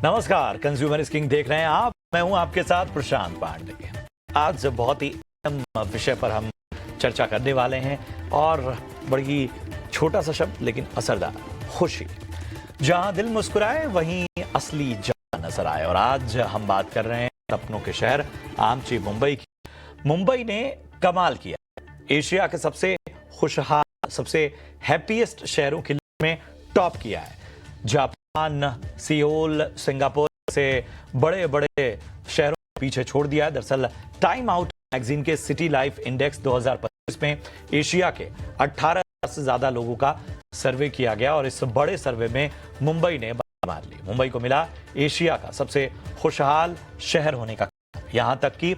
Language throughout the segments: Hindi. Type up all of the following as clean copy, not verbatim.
नमस्कार, कंज्यूमर किंग देख रहे हैं आप। मैं हूं आपके साथ प्रशांत पांडे। आज बहुत ही अहम विषय पर हम चर्चा करने वाले हैं और बड़ी छोटा सा शब्द लेकिन असरदार, खुशी। जहां दिल मुस्कुराए वहीं असली जान नजर आए। और आज हम बात कर रहे हैं सपनों के शहर आमची मुंबई की। मुंबई ने कमाल किया, एशिया के सबसे खुशहाल, सबसे हैप्पीएस्ट शहरों की लिस्ट में टॉप किया है। जापान, सियोल, सिंगापुर से बड़े बड़े शहरों को पीछे छोड़ दिया है। दरअसल टाइम आउट मैगजीन के सिटी लाइफ इंडेक्स 2025 में एशिया के 18 से ज्यादा लोगों का सर्वे किया गया और इस बड़े सर्वे में मुंबई ने बाजी मार ली। मुंबई को मिला एशिया का सबसे खुशहाल शहर होने का। यहां तक कि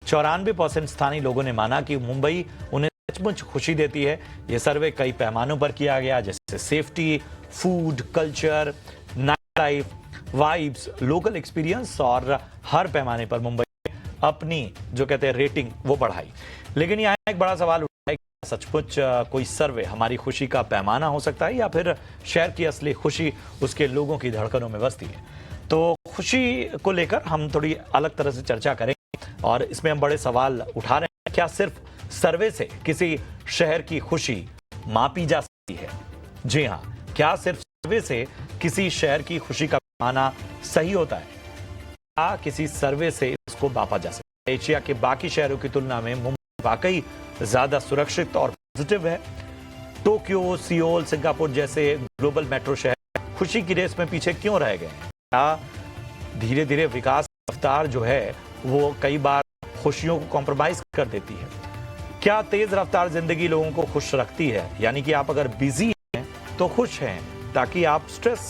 94% स्थानीय लोगों ने माना कि मुंबई उन्हें सचमुच खुशी देती है। यह सर्वे कई पैमानों पर किया गया, जैसे safety, food, culture, night life, vibes, local experience, और हर पैमाने पर मुंबई ने अपनी जो कहते हैं रेटिंग वो बढ़ाई। लेकिन यहाँ एक बड़ा सवाल उठा है कि सचमुच कोई सर्वे हमारी खुशी का पैमाना हो सकता है या फिर शहर की असली खुशी उसके लोगों की धड़कनों में बसती है। तो खुशी को लेकर हम थोड़ी अलग तरह से चर्चा करेंगे और इसमें हम बड़े सवाल उठा रहे हैं। क्या सिर्फ सर्वे से किसी शहर की खुशी मापी जा सकती है? जी हाँ, क्या सिर्फ सर्वे से किसी शहर की खुशी का पैमाना सही होता है? क्या किसी सर्वे से इसको मापा जा सकता है? एशिया के बाकी शहरों की तुलना में मुंबई वाकई ज्यादा सुरक्षित और पॉजिटिव है? टोक्यो, सियोल, सिंगापुर जैसे ग्लोबल मेट्रो शहर खुशी की रेस में पीछे क्यों रह गए? क्या धीरे धीरे विकास रफ्तार जो है वो कई बार खुशियों को कॉम्प्रोमाइज कर देती है? क्या तेज रफ्तार जिंदगी लोगों को खुश रखती है? यानी कि आप अगर बिजी हैं तो खुश हैं, ताकि आप स्ट्रेस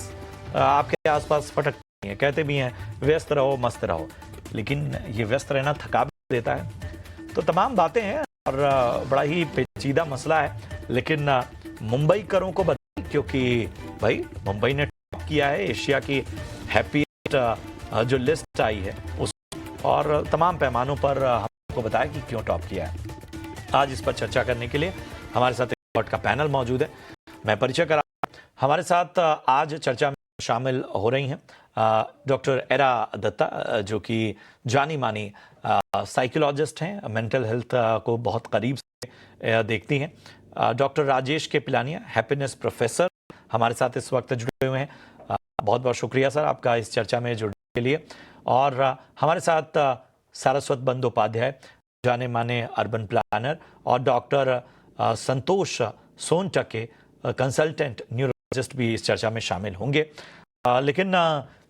आपके आसपास फटकती है। कहते भी हैं व्यस्त रहो मस्त रहो, लेकिन ये व्यस्त रहना थका भी देता है। तो तमाम बातें हैं और बड़ा ही पेचीदा मसला है। लेकिन मुंबई करों को बताइए, क्योंकि भाई मुंबई ने टॉप किया है एशिया की हैप्पीएस्ट जो लिस्ट आई है उस, और तमाम पैमानों पर हमको बताया कि क्यों टॉप किया है। आज इस पर चर्चा करने के लिए हमारे साथ एक्सपर्ट का पैनल मौजूद है। मैं परिचय करा, हमारे साथ आज चर्चा में शामिल हो रही हैं डॉक्टर एरा दत्ता, जो कि जानी मानी साइकोलॉजिस्ट हैं, मेंटल हेल्थ को बहुत करीब से देखती हैं। डॉक्टर राजेश के पिलानिया, हैप्पीनेस प्रोफेसर, हमारे साथ इस वक्त जुड़े हुए हैं। बहुत बहुत शुक्रिया सर आपका इस चर्चा में जुड़ने के लिए। और हमारे साथ सारस्वत बंदोपाध्याय, जाने माने अर्बन प्लानर, और डॉक्टर संतोष सोनटके, कंसल्टेंट न्यूरोलॉजिस्ट भी इस चर्चा में शामिल होंगे। लेकिन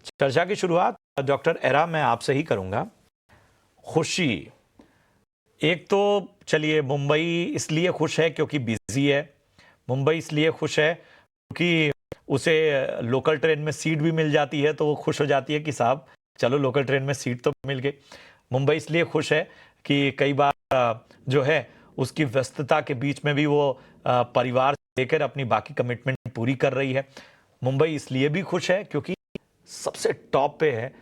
चर्चा की शुरुआत डॉक्टर एरा मैं आपसे ही करूंगा। खुशी, एक तो चलिए मुंबई इसलिए खुश है क्योंकि बिजी है, मुंबई इसलिए खुश है क्योंकि उसे लोकल ट्रेन में सीट भी मिल जाती है, तो वो खुश हो जाती है कि साहब चलो लोकल ट्रेन में सीट तो मिल गई। मुंबई इसलिए खुश है कि कई बार जो है उसकी व्यस्तता के बीच में भी वो परिवार से लेकर अपनी बाकी कमिटमेंट पूरी कर रही है। मुंबई इसलिए भी खुश है क्योंकि सबसे टॉप पे है,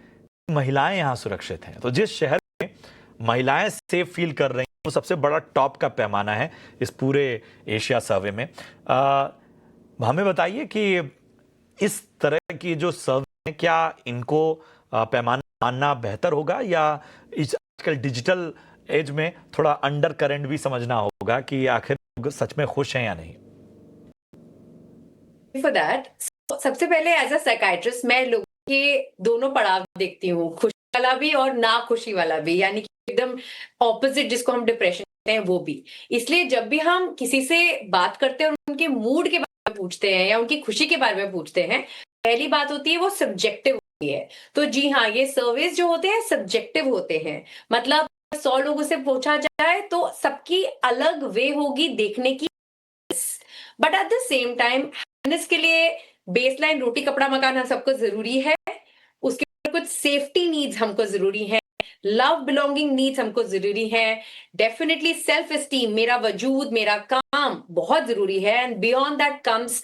महिलाएं यहाँ सुरक्षित हैं। तो जिस शहर में महिलाएं सेफ फील कर रही हैं वो सबसे बड़ा टॉप का पैमाना है इस पूरे एशिया सर्वे में। हमें बताइए कि इस तरह की जो सर्वे, क्या इनको पैमाना मानना बेहतर होगा या इस आजकल डिजिटल एज में थोड़ा अंडर करंट भी समझना होगा कि आखिर लोग सच में खुश हैं या नहीं? For that, सबसे पहले एज अ साइकाइट्रिस्ट मैं लोगों के दोनों पड़ाव देखती हूँ, खुशी वाला भी और ना खुशी वाला भी, यानी कि एकदम ऑपोजिट जिसको हम डिप्रेशन कहते हैं वो भी। इसलिए जब भी हम किसी से बात करते हैं और उनके मूड के बारे में पूछते हैं या उनकी खुशी के बारे में पूछते हैं, पहली बात होती है वो सब्जेक्टिव होती है। तो जी हाँ, ये सर्वेस जो होते हैं सब्जेक्टिव होते हैं। मतलब 100 लोगों से पूछा जाए तो सबकी अलग वे होगी देखने की, but at the same time happiness के लिए बेसलाइन रोटी कपड़ा मकान हम सबको जरूरी है, उसके बाद कुछ सेफ्टी नीड्स हमको जरूरी है, लव बिलोंगिंग नीड्स हमको जरूरी है, डेफिनेटली सेल्फ एस्टीम, मेरा वजूद मेरा काम बहुत जरूरी है, and beyond that comes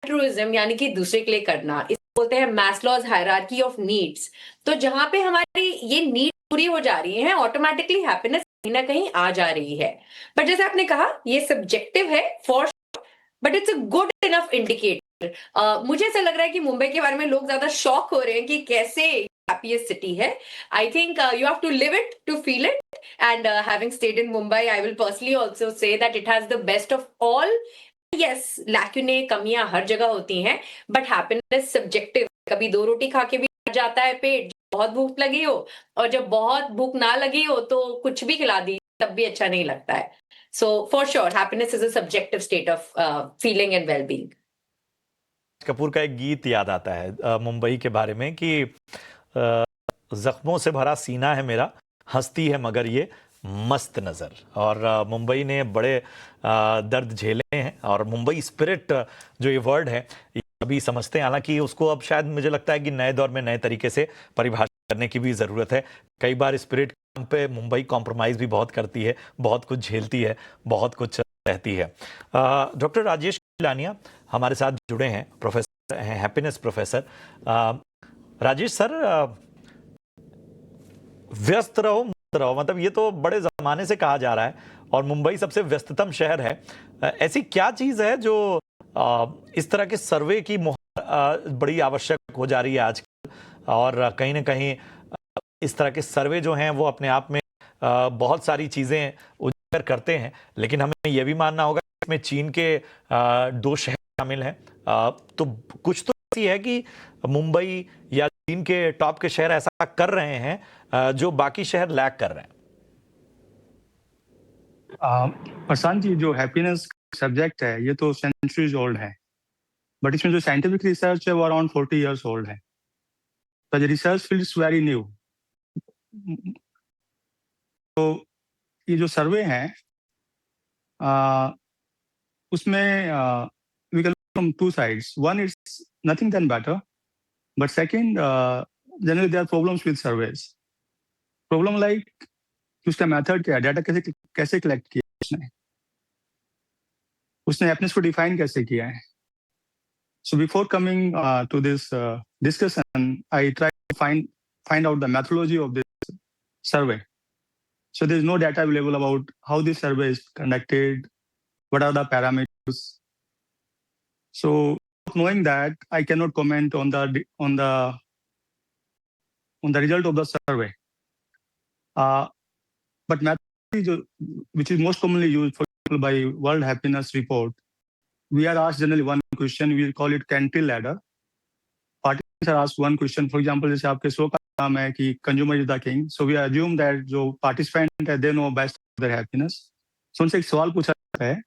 altruism, यानी कि दूसरे के लिए करना। इसको बोलते हैं मैस्लोज हायरार्की ऑफ नीड्स। तो जहां पे हमारी ये नीड पूरी हो जा रही है, ऑटोमेटिकली हैप्पीनेस कहीं ना कहीं आ जा रही है। बट जैसे आपने कहा ये सब्जेक्टिव है for, but it's a good enough indicator मुझे ऐसा लग रहा है कि मुंबई के बारे में लोग ज्यादा शॉक हो रहे हैं कि कैसे हैप्पीएस्ट सिटी है. I think you have to live it to feel it. And having stayed in Mumbai, I will personally also say that it has the best of all. Yes, lacunae, कमियां हर जगह होती हैं, बट हैप्पीनेस सब्जेक्टिव. कभी 2 रोटी खा के भी भर जाता है पेट, जब बहुत भूख लगी हो, और जब बहुत भूख ना लगी हो तो कुछ भी खिला दी तब भी अच्छा नहीं लगता है. So for sure happiness is a subjective state of feeling and wellbeing. Kapoor का एक गीत याद आता है मुंबई के बारे में कि जख्मों से भरा सीना है मेरा, हंसती है मगर ये मस्त नज़र. और मुंबई ने बड़े दर्द झेले हैं, और मुंबई स्पिरिट जो ये वर्ड है ये अभी समझते हैं. हालांकि उसको अब शायद मुझे लगता है कि नए दौर में नए तरीके से परिभाषित करने की भी ज़रूरत है. कई बार स्पिरिट पे मुंबई कॉम्प्रोमाइज़ भी बहुत करती है, बहुत कुछ झेलती है, बहुत कुछ रहती है. डॉक्टर राजेश खिलानिया हमारे साथ जुड़े हैं, प्रोफेसर हैं, हैप्पीनेस प्रोफेसर. राजेश सर, व्यस्त रहो मुक्त रहो, मतलब ये तो बड़े ज़माने से कहा जा रहा है, और मुंबई सबसे व्यस्ततम शहर है. ऐसी क्या चीज़ है जो इस तरह के सर्वे की बड़ी आवश्यक हो जा रही है आजकल, और कहीं ना कहीं इस तरह के सर्वे जो हैं वो अपने आप में बहुत सारी चीज़ें उजागर करते हैं, लेकिन हमें यह भी मानना होगा कि इसमें चीन के 2 शहर शामिल हैं. तो कुछ तो ऐसी है कि मुंबई या चीन के टॉप के शहर ऐसा कर रहे हैं जो बाकी शहर लैग कर रहे हैं. प्रशांत जी, जो हैप्पीनेस सब्जेक्ट है ये तो सेंचुरीज ओल्ड है, बट इसमें जो साइंटिफिक रिसर्च है वो अराउंड 40 इयर्स ओल्ड है. तो research field is very new. तो ये जो सर्वे है उसमें we can from 2 sides. One is nothing than better, but second, generally there are problems with surveys. Problem like उसका मेथड क्या है, डाटा कैसे कलेक्ट किया उसने हैप्पीनेस को डिफाइन कैसे किया है. So before coming to this discussion, I try to find out the methodology of this survey. So there is no data available about how this survey is conducted, what are the parameters. So knowing that, I cannot comment on the result of the survey. But methodology which is most commonly used, for example, by World Happiness Report, we are asked generally one question. We call it Cantil ladder. Participants are asked one question. For example, जैसे आपके शो का नाम है कि consumer is the king. So we assume that जो participant है they know best their happiness. So उनसे एक सवाल पूछा जाता है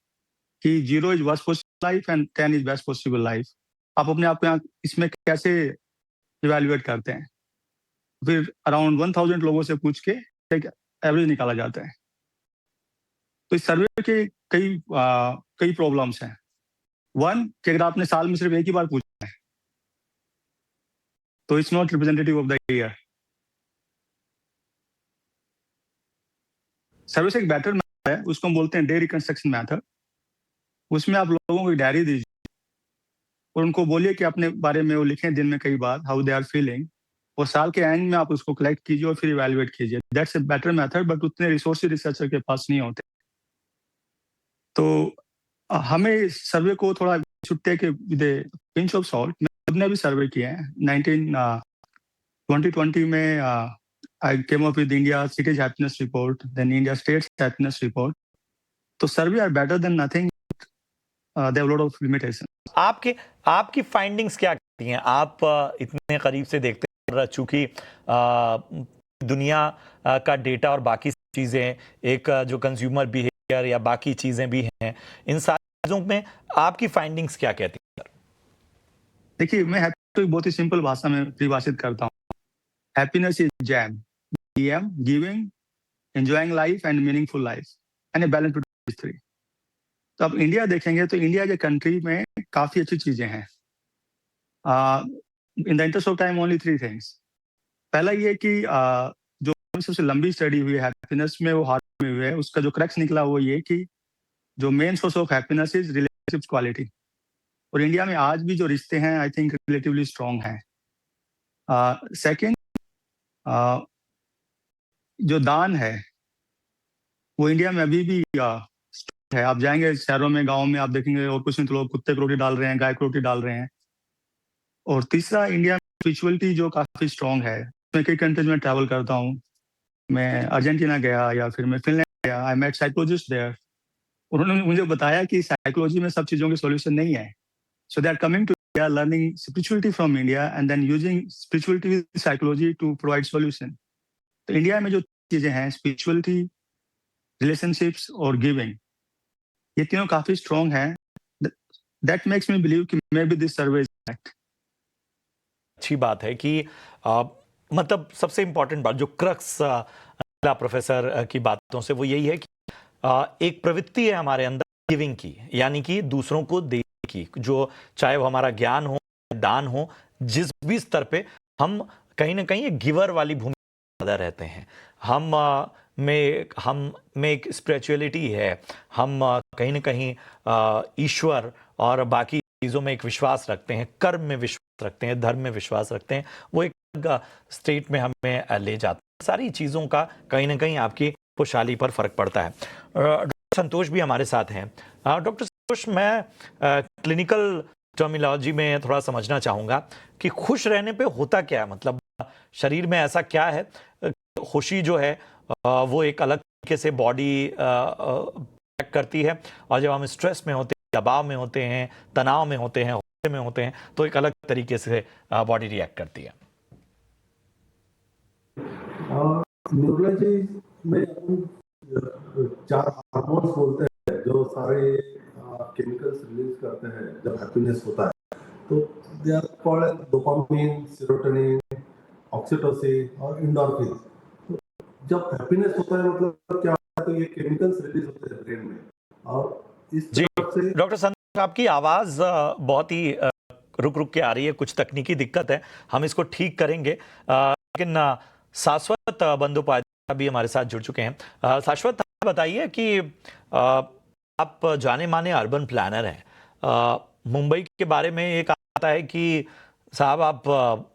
कि 0 is worst possible life and 10 is best possible life. आप अपने आप को यहाँ इसमें कैसे इवेल्युएट करते हैं. फिर अराउंड 1000 लोगों से पूछ के एक एवरेज निकाला जाता है. तो इस सर्वे के कई प्रॉब्लम्स हैं. वन, कि अगर आपने साल में सिर्फ एक ही बार पूछा है तो it's not representative of the year. Survey से एक बेटर मेथड है, उसको हम बोलते हैं डे रिकंस्ट्रक्शन मेथड. उसमें आप लोगों को डायरी दीजिए और उनको बोलिए कि अपने बारे में वो लिखें दिन में कई बार, हाउ दे आर फीलिंग, और साल के एंड में आप उसको कलेक्ट कीजिए और फिर इवेल्युएट कीजिए. That's a better method, but उतने रिसोर्सेज रिसर्चर के पास नहीं होते. तो हमें सर्वे को थोड़ा छुट्टे के विद पिंच ऑफ सॉल्ट. मैंने भी सर्वे किए हैं. 2020 में I came up with India cities happiness report, then India states happiness report. तो survey are better than nothing. They have lot of limitation. आपकी फाइंडिंग्स क्या कहती हैं? आप इतने करीब से देखते हैं, चूंकि दुनिया का डेटा और बाकी चीजें, एक जो कंज्यूमर बिहेवियर या बाकी चीजें भी हैं, इन सारी चीजों में आपकी फाइंडिंग्स क्या कहती हैं? देखिए, मैं हैप्पी बहुत ही सिंपल भाषा में परिभाषित करता हूँ. Happiness is jam, giving, enjoying life and meaningful life and a balance between three. तो आप इंडिया देखेंगे तो इंडिया के कंट्री में काफी अच्छी चीजें हैं. In the interest of time only 3 things. पहला ये कि जो सबसे लंबी स्टडी हुई है हैप्पीनेस में, वो हार्वर्ड में हुई है. उसका जो क्रक्स निकला वो ये कि जो main source of happiness is relationship quality. और इंडिया में आज भी जो रिश्ते हैं आई थिंक रिलेटिवली स्ट्रॉन्ग हैं. सेकेंड, जो दान है वो इंडिया में अभी भी है। आप जाएंगे शहरों में, गाँव में, आप देखेंगे और कुछ नहीं तो लोग कुत्ते को रोटी डाल रहे हैं, गाय को रोटी डाल रहे हैं। और तीसरा, इंडिया में स्पिरिचुअलिटी जो काफी स्ट्रांग है। मैं कई कंट्रीज में ट्रैवल करता हूँ, मैं अर्जेंटीना गया या फिर मैं फिनलैंड गया, आई मेट साइकोलॉजिस्ट देयर। उन्होंने मुझे बताया कि साइकोलॉजी में सब चीजों के सॉल्यूशन नहीं है। So they are coming to India, learning spirituality from India and then using spirituality with psychology to provide solution. तो इंडिया में जो चीजें हैं, स्पिरिचुअलिटी, रिलेशनशिप्स और गिविंग, ये तीनों काफी स्ट्रांग हैं। दैट मेक्स मी बिलीव कि may be this survey is correct. अच्छी बात है कि मतलब सबसे इंपॉर्टेंट बात जो क्रक्स प्रोफेसर की बातों से वो यही है कि एक प्रवृत्ति है हमारे अंदर गिविंग की, यानी कि दूसरों को देने की, जो चाहे वो हमारा ज्ञान हो, दान हो, जिस भी स्तर पे हम कहीं ना कहीं एक गिवर वाली भूमिका में रहते हैं। हम में एक स्पिरिचुअलिटी है, हम कहीं ना कहीं ईश्वर और बाकी चीज़ों में एक विश्वास रखते हैं, कर्म में विश्वास रखते हैं, धर्म में विश्वास रखते हैं। वो एक स्टेट में हमें ले जाता है। सारी चीज़ों का कहीं ना कहीं आपकी खुशहाली पर फर्क पड़ता है। डॉक्टर संतोष भी हमारे साथ हैं। डॉक्टर संतोष, मैं क्लिनिकल टर्मिनोलॉजी में थोड़ा समझना चाहूँगा कि खुश रहने पे होता क्या है, मतलब शरीर में ऐसा क्या है? खुशी जो है वो एक अलग तरीके से बॉडी करती है, और जब हम स्ट्रेस में होते हैं, दबाव में होते हैं, तनाव में होते हैं, गुस्से में होते हैं, तो एक अलग तरीके से बॉडी रिएक्ट करती है। न्यूरोलॉजी में हम 4 हार्मोन्स बोलते हैं जो सारे केमिकल्स रिलीज करते हैं जब हैप्पीनेस होता है। तो they are called dopamine, serotonin, oxytocin और एंडोर्फिन। तो जब हैप्पीनेस होता है मतलब क्या होता है, तो ये केमिकल्स रिलीज होते हैं ब्रेन में, और इस जी तरह से डॉक्टर संतोष, आपकी आवाज बहुत ही रुक रुक के आ रही है, कुछ तकनीकी दिक्कत है, हम इसको ठीक करेंगे। लेकिन शाश्वत बंदोपाध्याय भी हमारे साथ जुड़ चुके हैं। शाश्वत, बताइए कि आप जाने माने अर्बन प्लानर हैं। मुंबई के बारे में एक आता है कि साहब आप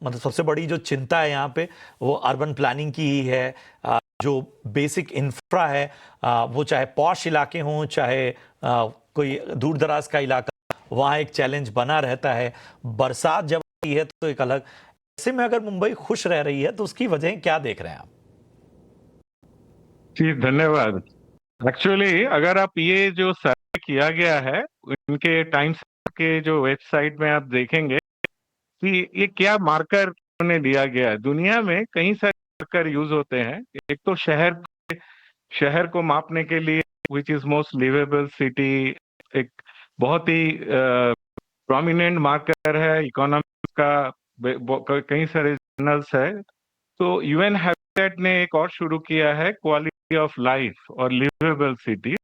मतलब सबसे बड़ी जो चिंता है यहाँ पे वो अर्बन प्लानिंग की ही है। जो बेसिक इंफ्रा है, वो चाहे पॉश इलाके हों, चाहे कोई दूर दराज का इलाका, वहाँ एक चैलेंज बना रहता है। बरसात जब आती है तो एक अलग। ऐसे में अगर मुंबई खुश रह रही है तो उसकी वजह क्या देख रहे हैं आप? जी धन्यवाद। एक्चुअली अगर आप ये जो सर्वे किया गया है इनके टाइम्स के जो वेबसाइट में आप देखेंगे कि ये क्या मार्कर उन्होंने दिया गया है। दुनिया में कई सारे मार्कर यूज होते हैं। एक तो शहर को मापने के लिए which is most liveable city, एक बहुत ही प्रोमिनेंट मार्कर है। इकोनॉमी का कई सारे जर्नल्स है। तो यूएन हैबिटेट ने एक और शुरू किया है, क्वालिटी ऑफ लाइफ और लिवेबल सिटी।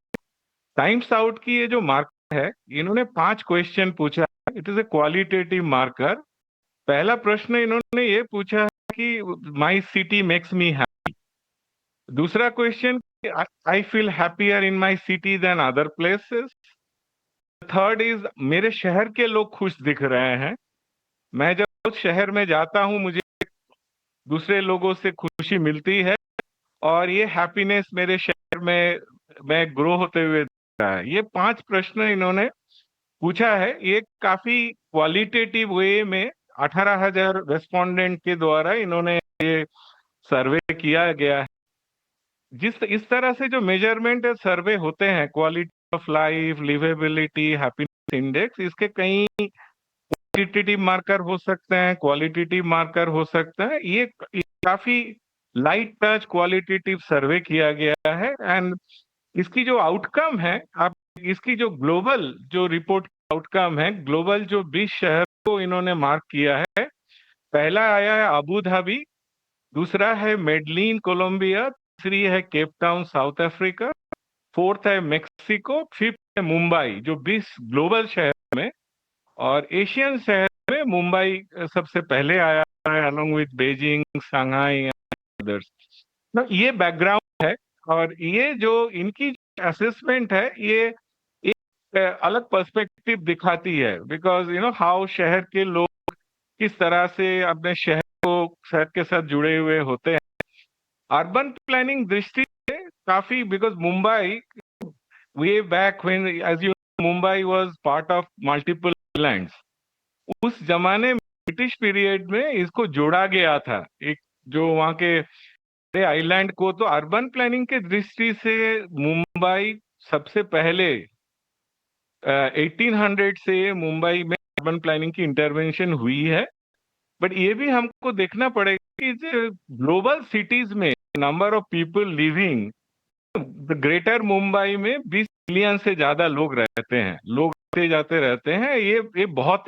टाइम्स आउट की ये जो मार्कर है, इन्होंने 5 क्वेश्चन पूछा है। It is a qualitative marker. पहला प्रश्न इन्होंने ये पूछा है कि my city makes me happy. दूसरा question, I feel happier in my city than other places. Third is, मेरे शहर के लोग खुश दिख रहे हैं। मैं जब उस शहर में जाता हूँ मुझे दूसरे लोगों से खुशी मिलती है, और ये हैप्पीनेस मेरे शहर में मैं ग्रो होते हुए दिख रहा है। ये 5 प्रश्न इन्होंने पूछा है। ये काफी क्वालिटेटिव वे में 18,000 रेस्पोंडेंट के द्वारा इन्होंने ये सर्वे किया गया है। इस तरह से जो मेजरमेंट सर्वे होते हैं, quality of life, liveability, happiness index, इसके कई क्वांटिटेटिव मार्कर हो सकते हैं, क्वालिटेटिव मार्कर हो सकते हैं। ये काफी लाइट टच क्वालिटेटिव सर्वे किया गया है। एंड इसकी जो आउटकम है, आप इसकी जो ग्लोबल जो रिपोर्ट आउटकम है, ग्लोबल जो 20 शहर को इन्होंने मार्क किया है। पहला आया है अबू धाबी, दूसरा है मेडलिन कोलंबिया, तीसरी है Cape Town south Africa, fourth है मेक्सिको, फिफ्थ है मुंबई, जो 20 ग्लोबल शहर में। और एशियन शहर में मुंबई सबसे पहले आया है, along with Beijing, Shanghai and others. ये बैकग्राउंड है, और ये जो इनकी असेसमेंट है, ये एक अलग पर्सपेक्टिव दिखाती है। बिकॉज हाउ शहर के लोग किस तरह से अपने शहर के साथ जुड़े हुए होते हैं। अर्बन प्लानिंग दृष्टि से काफी, because Mumbai way back when, as you know, Mumbai was part of multiple islands. उस जमाने में ब्रिटिश पीरियड में इसको जोड़ा गया था, एक जो वहाँ के आइलैंड को। तो अर्बन प्लानिंग के दृष्टि से मुंबई सबसे पहले 1800 से मुंबई में अर्बन प्लानिंग की इंटरवेंशन हुई है। बट ये भी हमको देखना पड़ेगा कि ग्लोबल सिटीज में number of people living, greater Mumbai में 20 मिलियन से ज्यादा लोग रहते हैं, लोग आते जाते रहते हैं। ये बहुत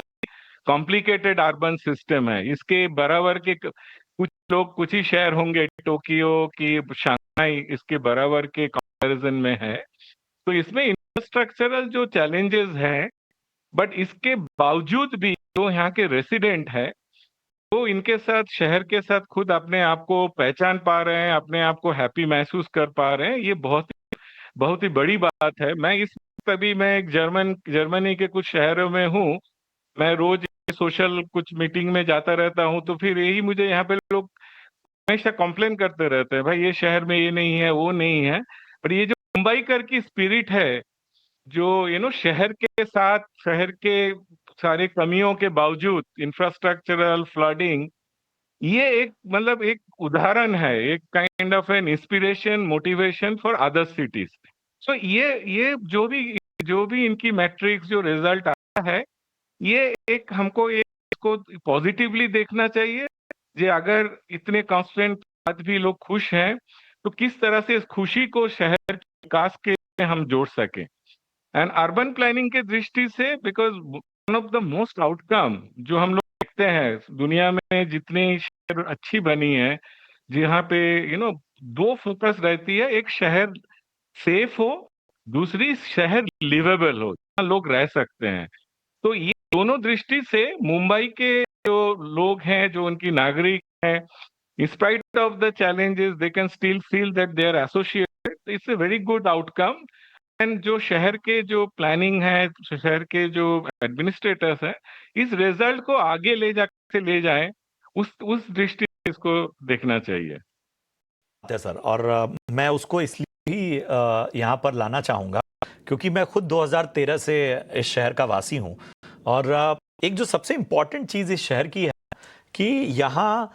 कॉम्प्लिकेटेड अर्बन सिस्टम है। इसके बराबर के कुछ लोग, कुछ ही शहर होंगे, टोक्यो की, शंघाई इसके बराबर के कंपैरिजन में है। तो इसमें इंफ्रास्ट्रक्चरल जो चैलेंजेस हैं, बट इसके बावजूद भी जो यहाँ के रेसिडेंट है वो इनके साथ, शहर के साथ खुद अपने आप को पहचान पा रहे हैं, अपने आप को हैप्पी महसूस कर पा रहे हैं। ये बहुत ही बड़ी बात है। मैं एक जर्मनी के कुछ शहरों में हूँ। मैं रोज सोशल कुछ मीटिंग में जाता रहता हूँ, तो फिर यही मुझे यहाँ पे लोग हमेशा कंप्लेन करते रहते हैं, भाई ये शहर में ये नहीं है, वो नहीं है। पर ये जो मुंबई कर की स्पिरिट है, जो शहर के साथ, शहर के सारे कमियों के बावजूद, इंफ्रास्ट्रक्चरल, फ्लडिंग, ये एक उदाहरण है, एक kind of an inspiration, motivation for other cities. So ये जो भी इनकी मैट्रिक्स, जो रिजल्ट आया है, ये हमको इसको पॉजिटिवली देखना चाहिए। जे अगर इतने कॉन्स्टेंट बाद भी लोग खुश हैं, तो किस तरह से इस खुशी को शहर के विकास के में हम जोड़ सकें। एंड अर्बन प्लानिंग के दृष्टि से, because one of the most outcome जो हम लोग देखते हैं दुनिया में, जितनी शहर अच्छी बनी है, जहाँ पे दो फोकस रहती है, एक शहर सेफ हो, दूसरी शहर लिवेबल हो, जहाँ लोग रह सकते हैं। तो ये दोनों दृष्टि से मुंबई के जो लोग हैं, जो उनकी नागरिक हैं, in spite of the challenges, they can still feel that they are associated. It's a very good outcome. And जो शहर के जो प्लानिंग है, शहर के जो एडमिनिस्ट्रेटर्स हैं, इस रिजल्ट को आगे ले जाएं, उस दृष्टि से इसको देखना चाहिए। है सर, और मैं उसको इसलिए भी यहाँ पर लाना चाहूँगा क्योंकि मैं खुद 2013 से इस शहर का वासी हूँ। और एक जो सबसे इम्पॉर्टेंट चीज़ इस शहर की है कि यहाँ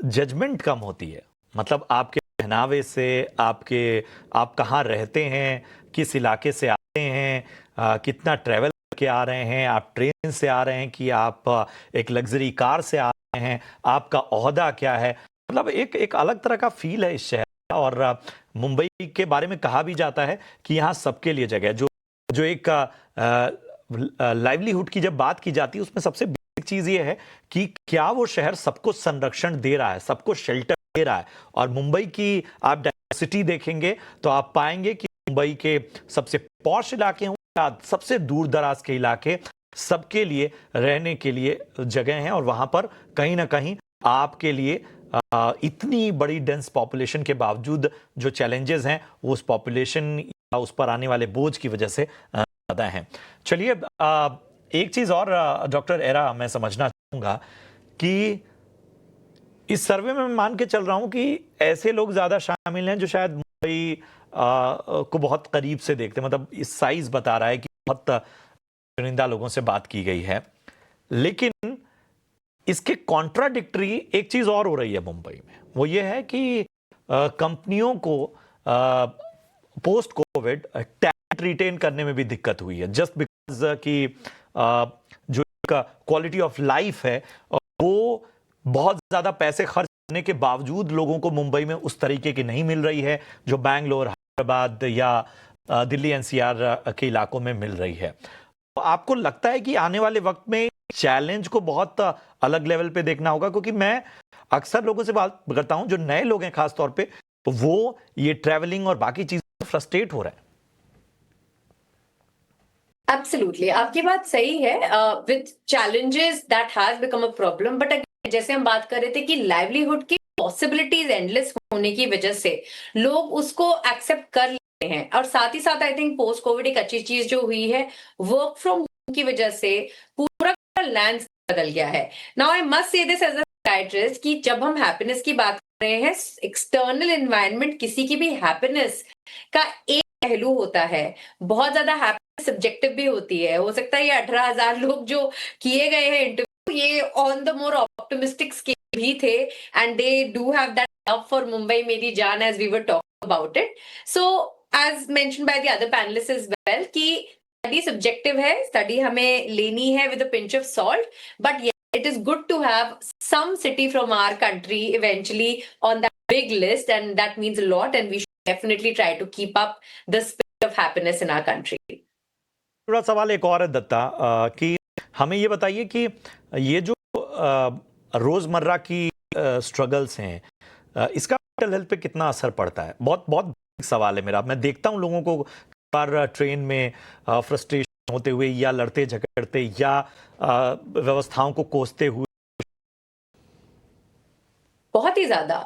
जजमेंट कम होती है। मतलब आपके पहनावे से, आप कहाँ रहते हैं, किस इलाके से आते हैं, कितना ट्रैवल करके आ रहे हैं, आप ट्रेन से आ रहे हैं कि आप एक लग्जरी कार से आ रहे हैं, आपका ओहदा क्या है। मतलब एक अलग तरह का फील है इस शहर का। और मुंबई के बारे में कहा भी जाता है कि यहाँ सबके लिए जगह है। जो एक लाइवलीहुड की जब बात की जाती है, उसमें सबसे बेसिक चीज़ ये है कि क्या वो शहर सबको संरक्षण दे रहा है, सबको शेल्टर दे रहा है। और मुंबई की आप डाइवर्सिटी देखेंगे तो आप पाएंगे कि मुंबई के सबसे पॉश इलाके हों या सबसे दूर दराज के इलाके, सबके लिए रहने के लिए जगह हैं। और वहाँ पर कहीं ना कहीं आपके लिए इतनी बड़ी डेंस पॉपुलेशन के बावजूद जो चैलेंजेस हैं, वो उस पॉपुलेशन या उस पर आने वाले बोझ की वजह से ज़्यादा हैं। चलिए, एक चीज़ और डॉक्टर एरा मैं समझना चाहूँगा कि इस सर्वे में मैं मान के चल रहा हूँ कि ऐसे लोग ज़्यादा शामिल हैं जो शायद मुंबई को बहुत करीब से देखते हैं। मतलब इस साइज बता रहा है कि बहुत चुनिंदा लोगों से बात की गई है। लेकिन इसके कॉन्ट्राडिक्टरी एक चीज़ और हो रही है मुंबई में, वो ये है कि कंपनियों को पोस्ट कोविड टैलेंट रिटेन करने में भी दिक्कत हुई है, जस्ट बिकॉज कि जो क्वालिटी ऑफ लाइफ है वो बहुत ज़्यादा पैसे खर्च करने के बावजूद लोगों को मुंबई में उस तरीके की नहीं मिल रही है जो बैंगलोर, हैदराबाद या दिल्ली एनसीआर के इलाकों में मिल रही है। तो आपको लगता है कि आने वाले वक्त में चैलेंज को बहुत अलग लेवल पे देखना होगा? क्योंकि मैं अक्सर लोगों से बात करता हूं जो नए लोग हैं खास तौर पे, वो ये ट्रैवलिंग और बाकी चीजें फ्रस्ट्रेट हो रहे हैं। एब्सोल्युटली, आपकी बात सही है। With challenges that has become a problem, but जैसे हम बात कर रहे थे कि लाइवलीहुड की पॉसिबिलिटीज एंडलेस होने की वजह से लोग उसको एक्सेप्ट कर लेते हैं। और साथ ही साथ आई थिंक पोस्ट कोविड एक अच्छी चीज जो हुई है, वर्क फ्रॉम होम की वजह से पूरा लैंड बदल गया है। Now I must say this as a psychiatrist कि जब हम हैप्पीनेस की बात कर रहे हैं, एक्सटर्नल एनवायरनमेंट किसी की भी हैप्पीनेस का एक पहलू होता है, बहुत ज्यादा हैप्पीनेस सब्जेक्टिव भी होती है। हो सकता है ये 18,000 लोग जो किए गए हैं इंटरव्यू, ये on the more optimistic scale भी थे, and they do have that love for Mumbai मेरी जान, as we were talking about it. So as mention by the other panellist as well कि स्टडी सब्जेक्टिव है, स्टडी हमें लेनी है with a pinch of salt, but it is good to have some city from our country eventually on that big list, and that means a lot, and we should definitely try to keep up the spirit of happiness in our country. थोड़ा सवाल एक और है दत्ता, कि हमें ये बताइए कि ये जो रोजमर्रा की स्ट्रगल्स हैं, इसका मेंटल हेल्थ पे कितना असर पड़ता है? बहुत बहुत big सवाल है मेरा। मैं देखता हूँ लोगों को बार ट्रेन में फ्रस्ट्रेशन होते हुए, या लड़ते झगड़ते, या व्यवस्थाओं को कोसते हुए। बहुत ही ज्यादा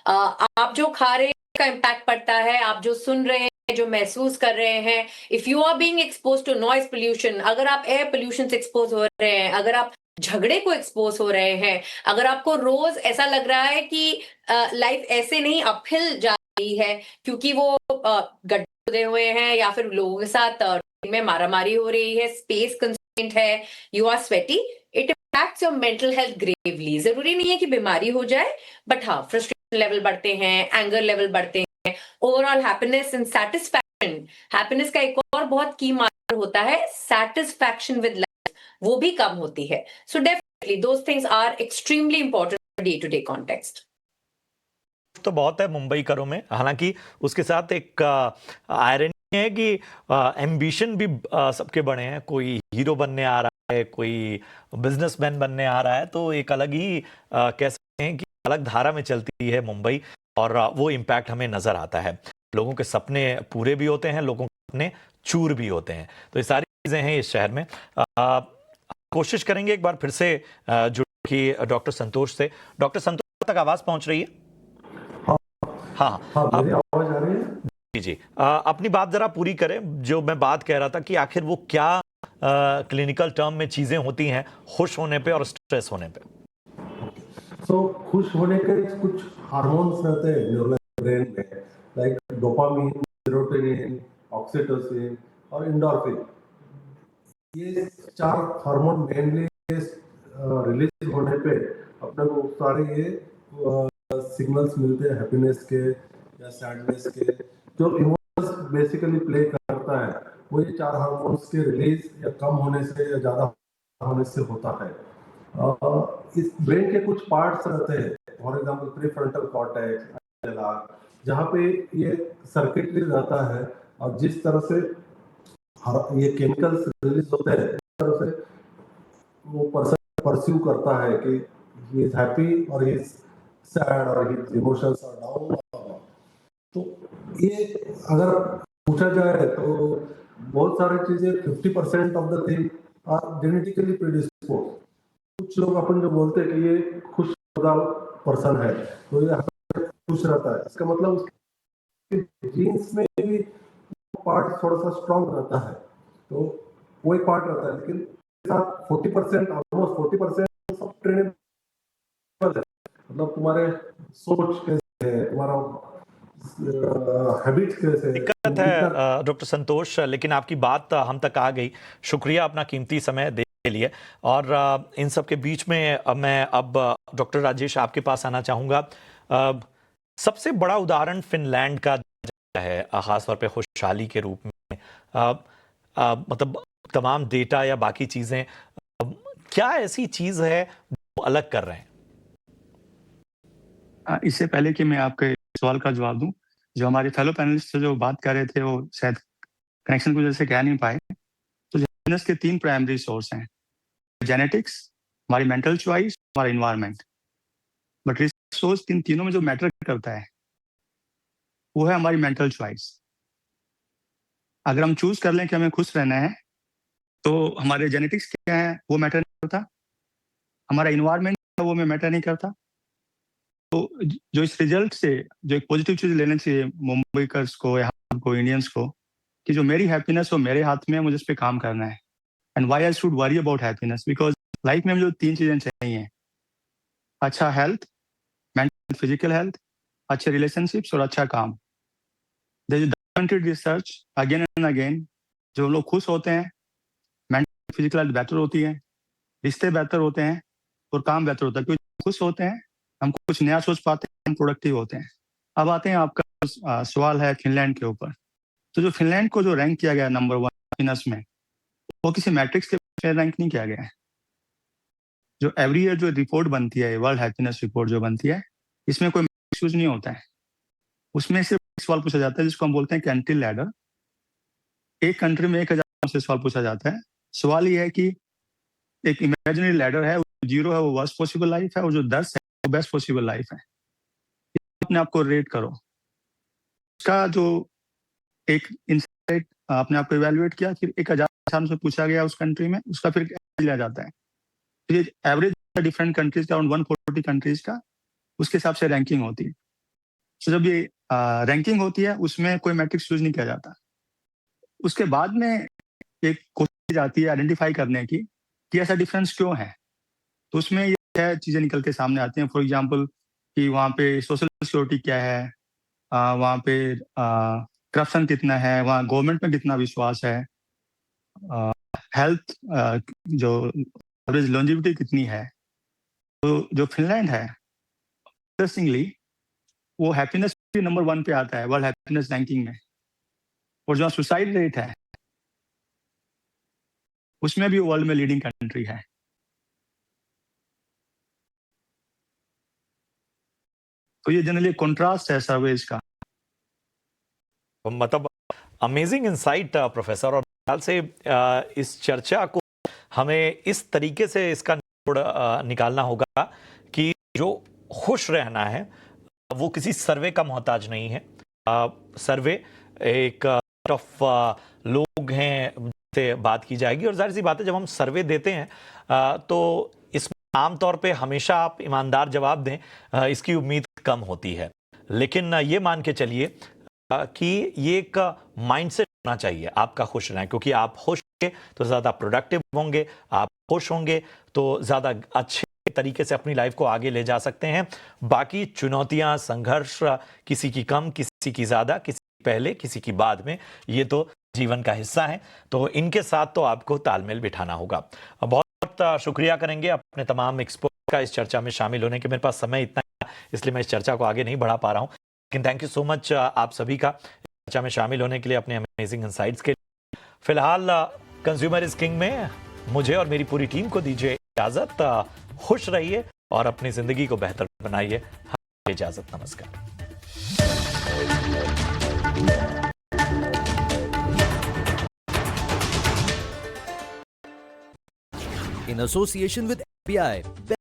आप जो खा रहे हैं का इम्पैक्ट पड़ता है, आप जो सुन रहे हैं, जो महसूस कर रहे हैं। If you are being expose to noise pollution, अगर आप एयर पोल्यूशन से एक्सपोज हो रहे हैं, अगर आप झगड़े को एक्सपोज हो रहे हैं, अगर आपको रोज ऐसा लग रहा है कि लाइफ ऐसे नहीं अपहिल जा रही है क्योंकि वो गड्ढे खुदे हुए हैं, या फिर लोगों के साथ में मारामारी हो रही है, स्पेस कंस्ट्रेंट है, you are sweaty, it impacts your mental health gravely. जरूरी नहीं है कि बीमारी हो जाए, बट हाँ, फ्रस्ट्रेशन लेवल बढ़ते हैं, एंगर लेवल बढ़ते हैं, overall happiness and satisfaction. Happiness का एक और बहुत की मार्कर होता है सैटिस्फैक्शन विद लाइफ, वो भी कम होती है। So definitely those things are extremely important day to day context. तो बहुत है मुंबई करों में, हालांकि उसके साथ एक आयरनी है कि एम्बिशन भी सबके बड़े हैं। कोई हीरो बनने आ रहा है, कोई बिजनेसमैन बनने आ रहा है, तो एक अलग ही कह सकते हैं कि अलग धारा में चलती है मुंबई, और वो इम्पैक्ट हमें नजर आता है। लोगों के सपने पूरे भी होते हैं, लोगों के सपने चूर भी होते हैं, तो ये सारी चीजें हैं इस शहर में। कोशिश करेंगे एक बार फिर से जुड़ने की डॉक्टर संतोष से। डॉक्टर संतोष तक आवाज पहुंच रही है? हाँ, मेरी आवाज आ रही है? जी जी, अपनी बात जरा पूरी करें। जो मैं बात कह रहा था कि आखिर वो क्या क्लिनिकल टर्म में चीजें होती हैं खुश होने पे और स्ट्रेस होने पे। खुश होने के कुछ हार्मोन्स रहते हैं न्यूरल ब्रेन में, लाइक डोपामिन, सेरोटोनिन, ऑक्सीटोसिन और एंडोर्फिन। ये 4 हार्मोन मेनली रिलीज होने पे अपने को सारे ये सिग्नल्स मिलते हैं हैप्पीनेस के या सैडनेस के। जो इमोशंस बेसिकली प्ले करता है वो ये 4 हार्मोन्स के रिलीज या कम होने से या ज़्यादा होने से होता है। इस ब्रेन के कुछ पार्ट्स रहते हैं, फॉर एग्जांपल प्रीफ्रंटल कॉर्टेक्स, जहाँ पे ये सर्किटरी रहता है, और जिस तरह से ये केमिकल्स रिलीज होते हैं, इस तरह से वो पर्सन परस्यू करता है कि ही इज हैप्पी और ही इज सैड और हिज इमोशंस आर डाउन। तो ये अगर पूछा जाए तो बहुत सारी चीजें 50% of the thing are genetically predispose. कुछ लोग अपन जो बोलते हैं कि ये खुश पर्सन है, तो ये खुश रहता है, इसका मतलब उसके जीन्स में भी पार्ट थोड़ा सा स्ट्रांग रहता है, तो वो एक पार्ट रहता है। लेकिन 40% ऑलमोस्ट 40% सब ट्रेनेबल है। मतलब तुम्हारे सोच कैसे है, तुम्हारा हैबिट कैसे है। दिक्कत है डॉक्टर संतोष, लेकिन आपकी बात हम तक आ गई। शुक्रिया अपना कीमती समय देने के लिए। और इन सब के बीच में मैं अब डॉक्टर राजेश आपके पास आना चाहूँगा। सबसे बड़ा उदाहरण फिनलैंड का है, खासतौर पे खुशहाली के रूप में। मतलब तमाम डेटा या बाकी चीज़ें, क्या ऐसी चीज़ है जो अलग कर रहे हैं? इससे पहले कि मैं आपके सवाल का जवाब दूं, जो हमारे फेलो पैनलिस्ट से जो बात कर रहे थे वो शायद कनेक्शन की वजह से कह नहीं पाए। तो हैप्पीनेस के 3 प्राइमरी सोर्स हैं, जेनेटिक्स, हमारी मेंटल चॉइस, हमारा इन्वायरमेंट। बट रिसर्च सोर्स इन तीनों में जो मैटर करता है वो है हमारी मेंटल चॉइस। अगर हम चूज कर लें कि हमें खुश रहना है, तो हमारे जेनेटिक्स क्या है वो मैटर नहीं करता, हमारा इन्वायरमेंट वो में मैटर नहीं करता। तो जो इस रिजल्ट से जो एक पॉजिटिव चीज लेना चाहिए मुंबईकर्स को या हमको इंडियंस को, कि जो मेरी हैप्पीनेस हो मेरे हाथ में है, मुझे इस पे काम करना है। And why I should worry about happiness, because life में हमें जो 3 चीजें चाहिए, अच्छा हेल्थ, मेंटल फिजिकल हेल्थ, अच्छे रिलेशनशिप्स और अच्छा काम। Documented research again and again, जो लोग खुश होते हैं मेंटल फिजिकल हेल्थ बेहतर होती है, रिश्ते बेहतर होते हैं और काम बेहतर होता है, क्योंकि खुश होते हैं हम कुछ नया सोच पाते हैं, हम प्रोडक्टिव होते हैं। अब आते हैं, आपका सवाल है फिनलैंड के ऊपर। तो जो फिनलैंड को जो रैंक किया गया नंबर 1 हैप्पीनेस में, वो किसी मैट्रिक्स के रैंक नहीं किया गया है। जो एवरी ईयर जो रिपोर्ट बनती है, वर्ल्ड हैप्पीनेस रिपोर्ट जो बनती है, इसमें कोई यूज नहीं होता है। उसमें सिर्फ सवाल पूछा जाता है जिसको हम बोलते हैं कैंटिल लैडर। एक कंट्री में 1000 से सवाल पूछा जाता है। सवाल ये है कि एक इमेजिनरी लैडर है, 0 है वो वर्स्ट पॉसिबल लाइफ है, और जो 10 है वो बेस्ट पॉसिबल लाइफ है। अपने आप को रेट करो, उसका जो एक इंसाइट अपने आप को इवेल्युएट किया, फिर 1000 से पूछा गया उस कंट्री में, उसका फिर लिया जाता है। फिर एवरेज डिफरेंट कंट्रीज का, अराउंड 140 कंट्रीज का, उसके हिसाब से रैंकिंग होती है। तो जब ये रैंकिंग होती है, उसमें कोई मैट्रिक्स यूज नहीं किया जाता। उसके बाद में एक कोशिश आती है आइडेंटिफाई करने की कि ऐसा डिफरेंस क्यों है। तो उसमें ये 6 चीजें निकल के सामने आती हैं। फॉर एग्जांपल कि वहाँ पे सोशल सिक्योरिटी क्या है, वहाँ पे करप्शन कितना है, वहाँ गवर्नमेंट में कितना विश्वास है, हेल्थ जो एवरेज लॉन्जिविटी कितनी है। तो जो फिनलैंड है, इंटरेस्टिंगली वो हैप्पीनेस नंबर 1 पे आता है वर्ल्ड हैप्पीनेस रैंकिंग में, और जो सुसाइड रेट है उसमें भी वर्ल्ड में लीडिंग कंट्री है। तो ये जनरली कॉन्ट्रास्ट है सर्वेज का। मतलब अमेजिंग इंसाइट प्रोफेसर, और ख्याल से इस चर्चा को हमें इस तरीके से इसका निकालना होगा कि जो खुश रहना है वो किसी सर्वे का मोहताज नहीं है। सर्वे एक ऑफ लोग हैं से बात की जाएगी, और जाहिर सी बात है जब हम सर्वे देते हैं तो इसमें आमतौर पे हमेशा आप ईमानदार जवाब दें, इसकी उम्मीद कम होती है। लेकिन ये मान के चलिए कि ये एक माइंडसेट होना चाहिए आपका खुश रहना, क्योंकि आप खुश होंगे तो ज़्यादा प्रोडक्टिव होंगे, आप खुश होंगे तो ज़्यादा अच्छे तरीके से अपनी लाइफ को आगे ले जा सकते हैं। बाकी चुनौतियां, संघर्ष किसी की कम, किसी की ज़्यादा, किसी की पहले, किसी की बाद में, ये तो जीवन का हिस्सा है। तो इनके साथ तो आपको तालमेल बिठाना होगा। बहुत बहुत शुक्रिया करेंगे अपने तमाम एक्सपर्ट का इस चर्चा में शामिल होने के। मेरे पास समय इतना है इसलिए मैं इस चर्चा को आगे नहीं बढ़ा पा रहा हूँ, लेकिन थैंक यू सो मच आप सभी का चर्चा में शामिल होने के लिए, अपने अमेजिंग इनसाइट्स के लिए। फिलहाल कंज्यूमर इज किंग में मुझे और मेरी पूरी टीम को दीजिए इजाजत। खुश रहिए और अपनी जिंदगी को बेहतर बनाइए। इजाजत, नमस्कार। In association with SBI.